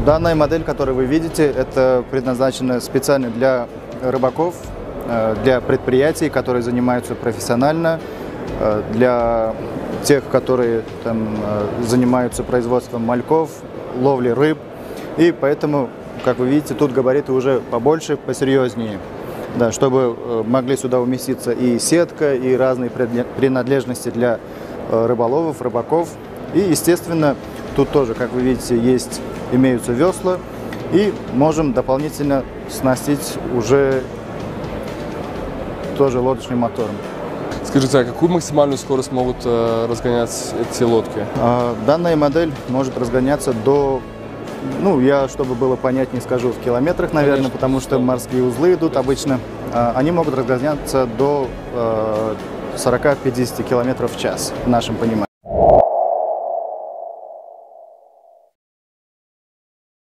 Данная модель, которую вы видите, это предназначена специально для рыбаков, для предприятий, которые занимаются профессионально, для тех, которые занимаются производством мальков, ловлей рыб. И поэтому, как вы видите, тут габариты уже побольше, посерьезнее, да, чтобы могли сюда уместиться и сетка, и разные принадлежности для рыболовов, рыбаков. И, естественно, тут тоже, как вы видите, имеются весла, и можем дополнительно снастить уже тоже лодочным мотором. Скажите, а какую максимальную скорость могут разгонять эти лодки? Данная модель может разгоняться до, чтобы было понятнее, скажу в километрах, наверное, конечно, потому что морские узлы идут обычно. Они могут разгоняться до 40-50 километров в час, в нашем понимании.